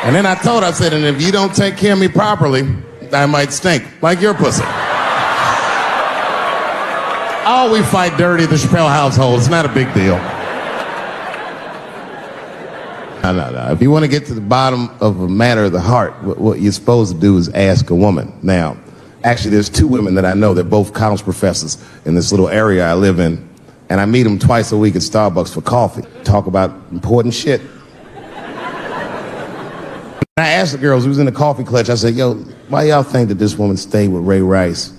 And then I told her, I said, and if you don't take care of me properly, I might stink, like your pussy. Oh, we fight dirty at the Chappelle household. It's not a big deal. No. If you want to get to the bottom of a matter of the heart, what you're supposed to do is ask a woman. Now, actually, there's two women that I know. They're both college professors in this little area I live in. And I meet them twice a week at Starbucks for coffee. Talk about important shit. I asked the girls who was in the coffee clutch, I said, yo, why y'all think that this woman stayed with Ray Rice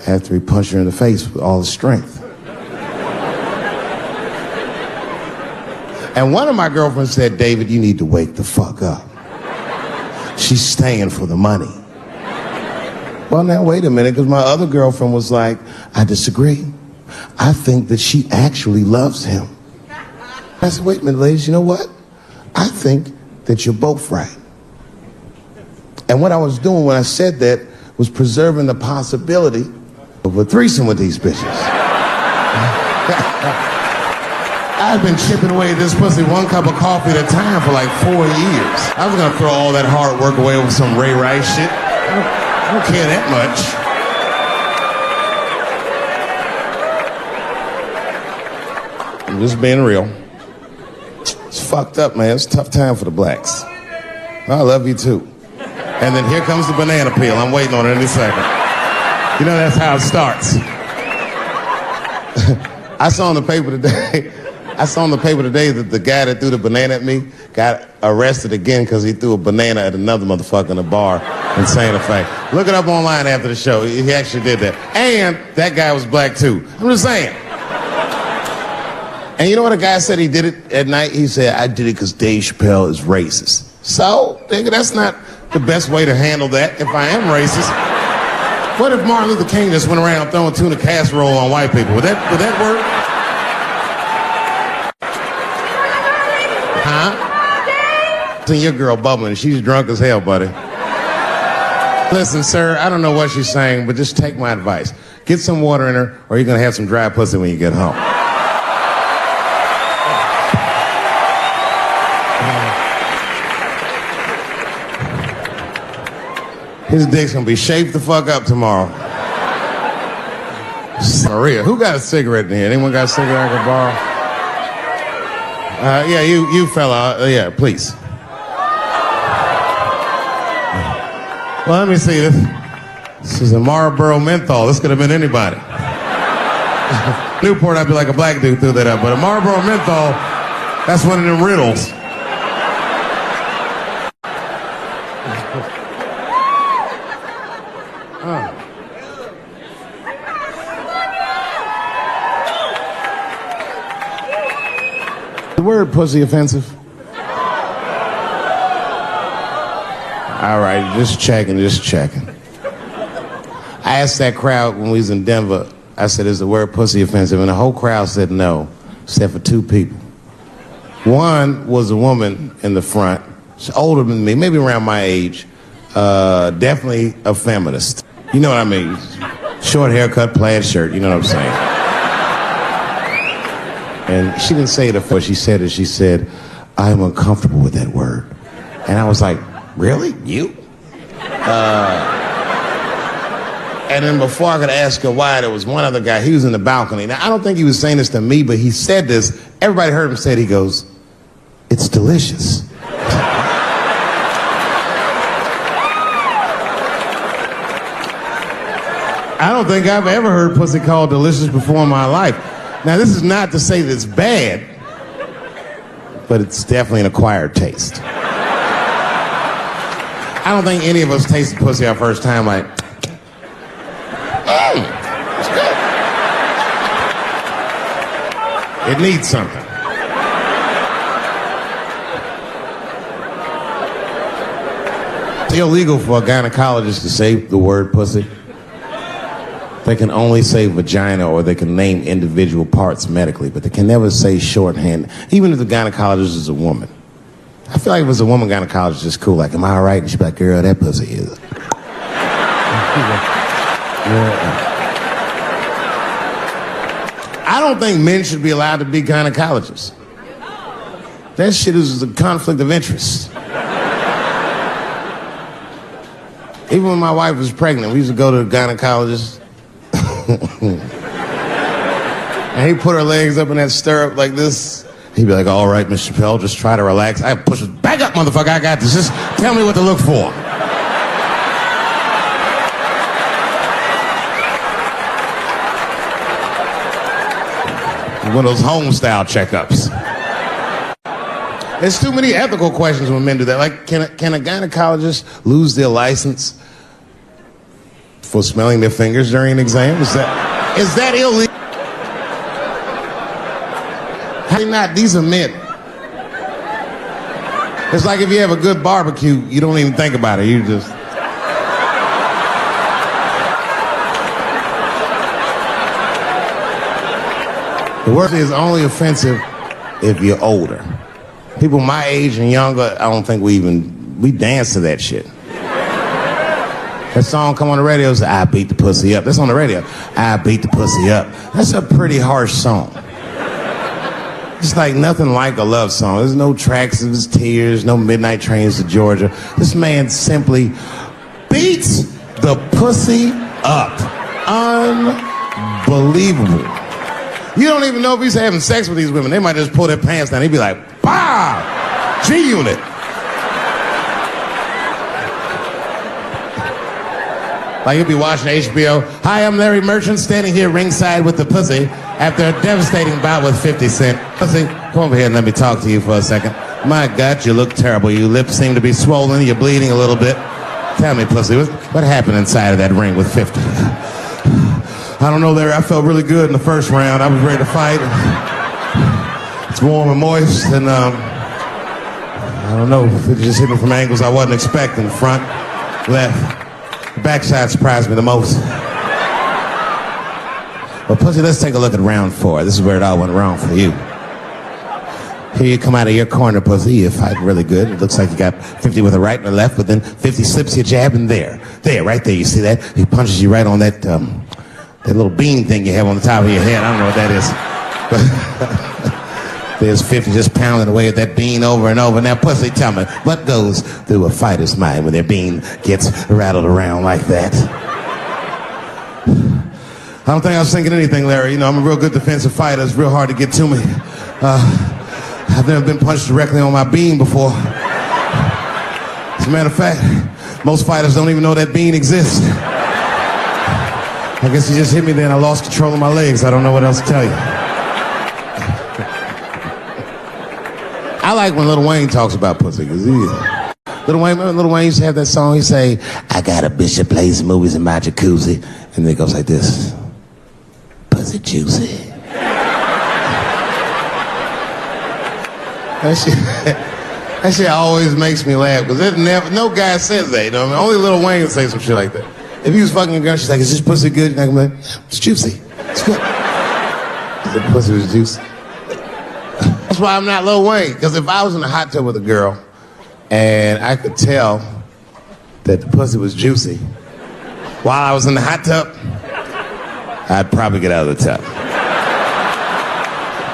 after he punched her in the face with all his strength? And one of my girlfriends said, David, you need to wake the fuck up. She's staying for the money. Well, now, wait a minute, because my other girlfriend was like, I disagree. I think that she actually loves him. I said, wait a minute, ladies, you know what? I think that you're both right. And what I was doing when I said that was preserving the possibility of a threesome with these bitches. I've been chipping away at this pussy one cup of coffee at a time for like 4 years. I was gonna throw all that hard work away over some Ray Rice shit. I don't care that much. I'm just being real. It's fucked up, man. It's a tough time for the blacks. I love you too. And then here comes the banana peel. I'm waiting on it any second. You know, that's how it starts. I saw in the paper today that the guy that threw the banana at me got arrested again because he threw a banana at another motherfucker in a bar in Santa Fe. Look it up online after the show. He actually did that. And that guy was black too. I'm just saying. And you know what a guy said he did it at night? He said, I did it because Dave Chappelle is racist. So, nigga, that's not the best way to handle that if I am racist. What if Martin Luther King just went around throwing tuna casserole on white people? Would that work? Huh? Seen your girl bubbling. She's drunk as hell, buddy. Listen, sir, I don't know what she's saying, but just take my advice. Get some water in her, or you're going to have some dry pussy when you get home. His dick's going to be shaped the fuck up tomorrow. Maria, who got a cigarette in here? Anyone got a cigarette I can borrow? Yeah, you fella. Yeah, please. Well, let me see. This is a Marlboro menthol. This could have been anybody. Newport, I'd be like a black dude threw that up. But a Marlboro menthol, that's one of them riddles. The word pussy offensive? All right, just checking. I asked that crowd when we was in Denver, I said, is the word pussy offensive? And the whole crowd said no, except for two people. One was a woman in the front. She's older than me, maybe around my age. Definitely a feminist. You know what I mean? Short haircut, plaid shirt, you know what I'm saying? And she didn't say it at first. She said it. She said, I'm uncomfortable with that word. And I was like, really? You? And then before I could ask her why, there was one other guy. He was in the balcony. Now, I don't think he was saying this to me, but he said this. Everybody heard him say it. He goes, it's delicious. I don't think I've ever heard pussy called delicious before in my life. Now, this is not to say that it's bad, but it's definitely an acquired taste. I don't think any of us tasted pussy our first time like, it's good. It needs something. It's illegal for a gynecologist to say the word pussy. They can only say vagina, or they can name individual parts medically, but they can never say shorthand, even if the gynecologist is a woman. I feel like if it's a woman gynecologist, it's cool. Like, am I all right? And she'd be like, girl, that pussy is. I don't think men should be allowed to be gynecologists. That shit is a conflict of interest. Even when my wife was pregnant, we used to go to the gynecologist. And he'd put her legs up in that stirrup like this. He'd be like, all right, Miss Chappelle, just try to relax. I push it back up, motherfucker, I got this. Just tell me what to look for. One of those home-style checkups. There's too many ethical questions when men do that. Like, can a gynecologist lose their license for smelling their fingers during an exam? Is that illegal? How not? These are men. It's like if you have a good barbecue, you don't even think about it. You just... The word is only offensive if you're older. People my age and younger, I don't think we dance to that shit. That song come on the radio, say, I beat the pussy up. That's on the radio. I beat the pussy up. That's a pretty harsh song. It's like nothing like a love song. There's no tracks of his tears, no midnight trains to Georgia. This man simply beats the pussy up. Unbelievable. You don't even know if he's having sex with these women. They might just pull their pants down. He'd be like, "Bah! G-Unit." Like you'll be watching HBO. Hi, I'm Larry Merchant, standing here ringside with the pussy after a devastating bout with 50 Cent. Pussy, come over here and let me talk to you for a second. My God, you look terrible. Your lips seem to be swollen. You're bleeding a little bit. Tell me, pussy, what happened inside of that ring with 50? I don't know, Larry. I felt really good in the first round. I was ready to fight. It's warm and moist, and I don't know. It just hit me from angles I wasn't expecting. Front, left. The backside surprised me the most. Well, pussy, let's take a look at round 4. This is where it all went wrong for you. Here you come out of your corner, pussy. You fight really good. It looks like you got 50 with a right and a left, but then 50 slips your jab in there. There, right there. You see that? He punches you right on that little bean thing you have on the top of your head. I don't know what that is. There's 50 just pounding away at that bean over and over. Now, pussy, tell me, what goes through a fighter's mind when their bean gets rattled around like that? I don't think I was thinking anything, Larry. You know, I'm a real good defensive fighter. It's real hard to get to me. I've never been punched directly on my bean before. As a matter of fact, most fighters don't even know that bean exists. I guess he just hit me there and I lost control of my legs. I don't know what else to tell you. I like when Lil Wayne talks about pussy, because Lil Wayne used to have that song. He say, I got a bitch that plays movies in my jacuzzi. And then it goes like this. Pussy juicy. That shit always makes me laugh, because no guy says that, you know what I mean? Only Lil Wayne say some shit like that. If he was fucking a girl, she's like, is this pussy good? And I'm like, it's juicy. It's good. The pussy was juicy. That's why I'm not Lil Wayne, because if I was in a hot tub with a girl and I could tell that the pussy was juicy while I was in the hot tub, I'd probably get out of the tub.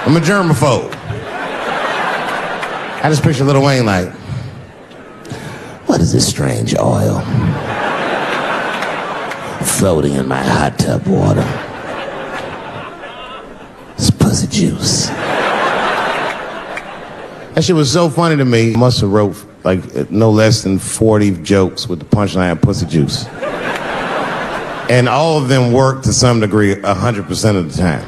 I'm a germaphobe. I just picture Lil Wayne like, what is this strange oil floating in my hot tub water? It's pussy juice. That shit was so funny to me. I must have wrote like no less than 40 jokes with the punchline pussy juice. And all of them worked to some degree 100% of the time.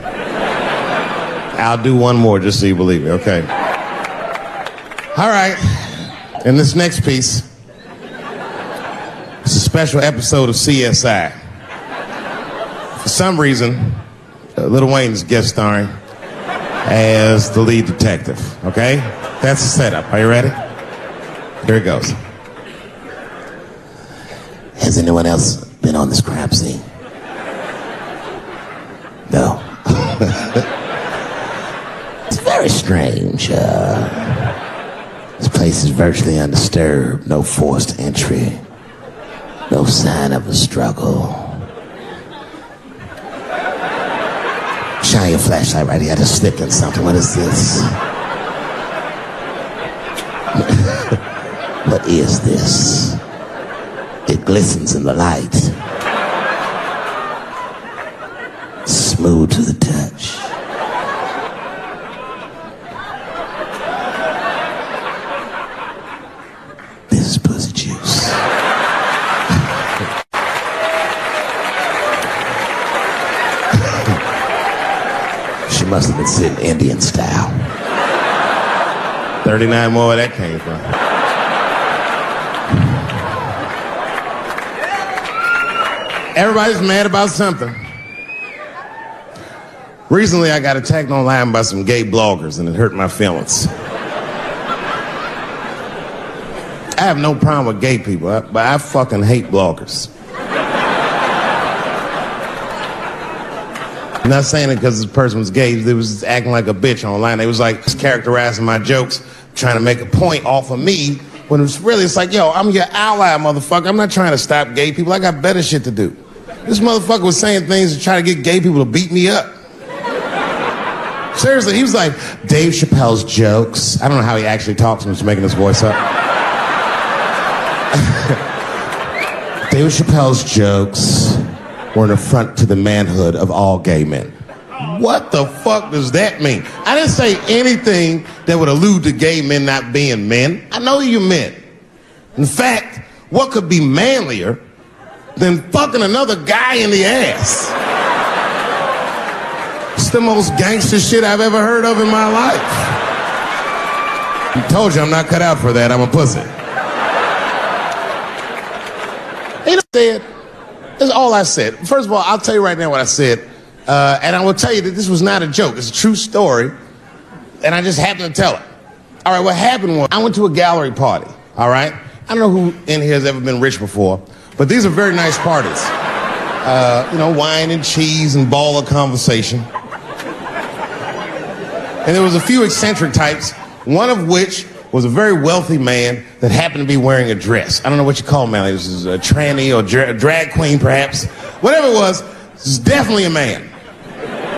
I'll do one more just so you believe me, okay? All right, and this next piece, it's a special episode of CSI. For some reason, Lil Wayne is guest starring as the lead detective, okay? That's the setup. Are you ready? Here it goes. Has anyone else been on this crime scene? No. It's very strange. This place is virtually undisturbed. No forced entry. No sign of a struggle. Shine your flashlight right here. I just slipped in something. What is this? What is this? It glistens in the light. Smooth to the touch. This is pussy juice. She must have been sitting Indian style. 39 more where that came from. Everybody's mad about something. Recently, I got attacked online by some gay bloggers, and it hurt my feelings. I have no problem with gay people, but I fucking hate bloggers. I'm not saying it because this person was gay. They was acting like a bitch online. They was like characterizing my jokes, trying to make a point off of me, when it's like, yo, I'm your ally, motherfucker. I'm not trying to stop gay people. I got better shit to do. This motherfucker was saying things to try to get gay people to beat me up. Seriously, he was like, Dave Chappelle's jokes. I don't know how he actually talks when he's making his voice up. Dave Chappelle's jokes were an affront to the manhood of all gay men. What the fuck does that mean? I didn't say anything that would allude to gay men not being men. I know you men. In fact, what could be manlier than fucking another guy in the ass? It's the most gangster shit I've ever heard of in my life. I told you I'm not cut out for that. I'm a pussy. He said, that's all I said. First of all, I'll tell you right now what I said. And I will tell you that this was not a joke. It's a true story. And I just happened to tell it. All right, what happened was I went to a gallery party. All right? I don't know who in here has ever been rich before, but these are very nice parties. Wine and cheese and ball of conversation. And there was a few eccentric types, one of which was a very wealthy man that happened to be wearing a dress. I don't know what you call him, man. This is a tranny or drag queen, perhaps. Whatever it was, this is definitely a man.